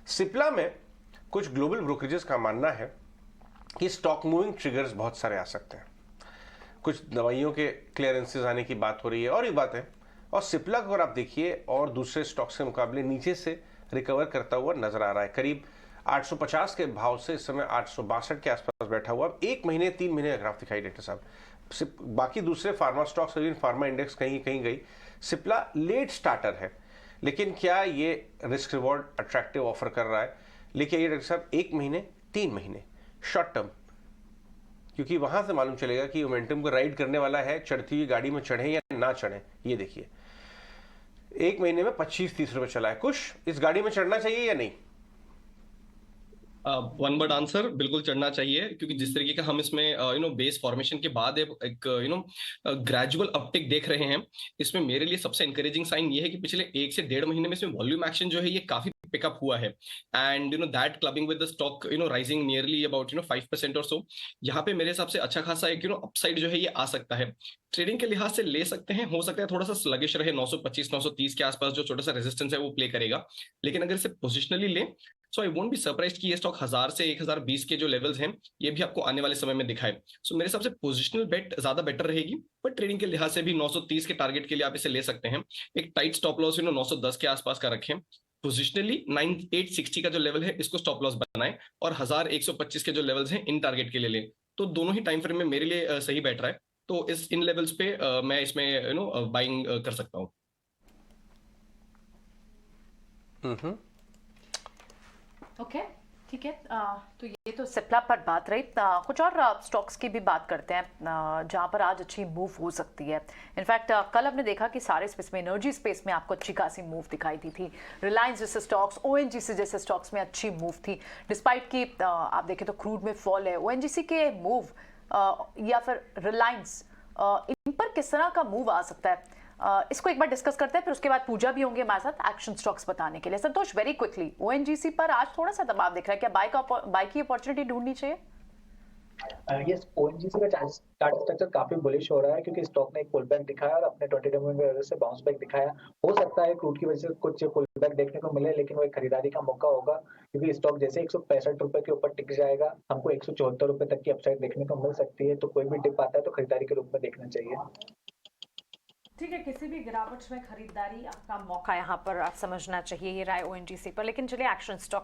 सिप्ला में कुछ global brokerages का मानना है कि स्टॉक मूविंग ट्रिगर्स बहुत सारे आ सकते हैं। कुछ दवाइयों के क्लियरेंसेस आने की बात हो रही है और ये बात है। और सिप्ला को अगर आप देखिए और दूसरे स्टॉक्स के मुकाबले नीचे से रिकवर करता हुआ नजर आ रहा है। करीब 850 के भाव से इस समय 862 के आसपास बैठा हुआ। अब 1 महीने 3 महीने का ग्राफ दिखाई डाक्टर साहब। बाकी दूसरे फार्मा स्टॉक्स, फार्मा इंडेक्स कहीं कहीं गई। सिप्ला लेट स्टार्टर है, लेकिन क्या ये रिस्क रिवॉर्ड अट्रैक्टिव ऑफर कर रहा है? लेकिन ये डॉक्टर साहब 1 महीने 3 महीने शॉर्ट टर्म, क्योंकि वहां से मालूम चलेगा कि मोमेंटम को राइड करने वाला है, चढ़ती हुई गाड़ी में चढ़े या ना चढ़े। ये देखिए 1 महीने में 25-30 रुपए चला है। कुछ इस गाड़ी में चढ़ना चाहिए या नहीं? वन वर्ड आंसर, बिल्कुल चढ़ना चाहिए, क्योंकि जिस तरीके का हम इसमें बेस फॉर्मेशन के बाद एक ग्रेजुअल अपटिक देख रहे हैं, इसमें मेरे लिए सबसे इंकरेजिंग साइन ये है कि पिछले 1 से 1.5 महीने में इसमें वॉल्यूम एक्शन जो है ये काफी पिकअप हुआ है। And that clubbing with the stock rising nearly about 5% और सो, यहाँ पे मेरे हिसाब से अच्छा खासा एक अपसाइड जो है ये आ सकता है। ट्रेडिंग के लिहाज से ले सकते हैं, हो सकता है थोड़ा सा स्लगिश रहे, 925-930 के आसपास जो छोटा सा रेजिस्टेंस है वो प्ले करेगा। लेकिन अगर इसे पोजिशनली ले, सो आई वोंट बी सरप्राइज्ड कि ये स्टॉक 1000 से 1020 के जो लेवल्स हैं ये भी आपको आने वाले समय में दिखाए। सो मेरे हिसाब से पोजिशनल बेट ज्यादा बेटर रहेगी, पर ट्रेडिंग के लिहाज से भी 930 के टारगेट के लिए आप इसे ले सकते हैं। एक टाइट स्टॉप लॉस 910 के आसपास का रखें। पोजिशनली 9860 का जो लेवल है इसको स्टॉप लॉस बनाए, और 1125 के जो लेवल्स हैं इन टारगेट के लिए ले, तो दोनों ही टाइम फ्रेम में मेरे लिए सही बैठ रहा है। तो इस इन लेवल्स पे मैं इसमें बाइंग कर सकता हूँ। ओके, ठीक है। तो ये तो सिप्ला पर बात रही। कुछ और स्टॉक्स की भी बात करते हैं जहां पर आज अच्छी मूव हो सकती है। इनफैक्ट कल हमने देखा कि सारे स्पेस में, एनर्जी स्पेस में आपको अच्छी खासी मूव दिखाई दी थी। रिलायंस जैसे स्टॉक्स, ओएनजीसी जैसे स्टॉक्स में अच्छी मूव थी, डिस्पाइट कि आप देखें तो क्रूड में फॉल है। ओएनजीसी के मूव या फिर रिलायंस, इन पर किस तरह का मूव आ सकता है, इसको एक बार डिस्कस करते हैं। फिर उसके बाद पूजा भी होंगे हमारे साथ एक्शन स्टॉक्स बताने के लिए। संतोष, वेरी क्विकली, ओएनजीसी पर आज थोड़ा सा दबाव दिख रहा है, क्या बाय की अपॉर्चुनिटी ढूंढनी चाहिए? यस, ओएनजीसी का चार्ट स्ट्रक्चर काफी बुलिश हो रहा है, क्योंकि स्टॉक ने एक पुल बैक दिखाया और अपने 20 डेमो की वजह से बाउंस बैक दिखाया। हो सकता है क्रूड की वजह से कुछ पुल बैक देखने को मिले, लेकिन वो एक खरीदारी का मौका होगा, क्योंकि स्टॉक जैसे 165 रुपए के ऊपर टिक जाएगा, हमको 174 रुपए तक की अपसाइड देखने को मिल सकती है। तो कोई भी डिप आता है तो खरीदारी के रूप में देखना चाहिए। ठीक है, किसी भी गिरावट में खरीदारी आपका मौका यहाँ पर आप समझना चाहिए, ये राय ओएनजीसी पर। लेकिन चलिए एक्शन स्टॉक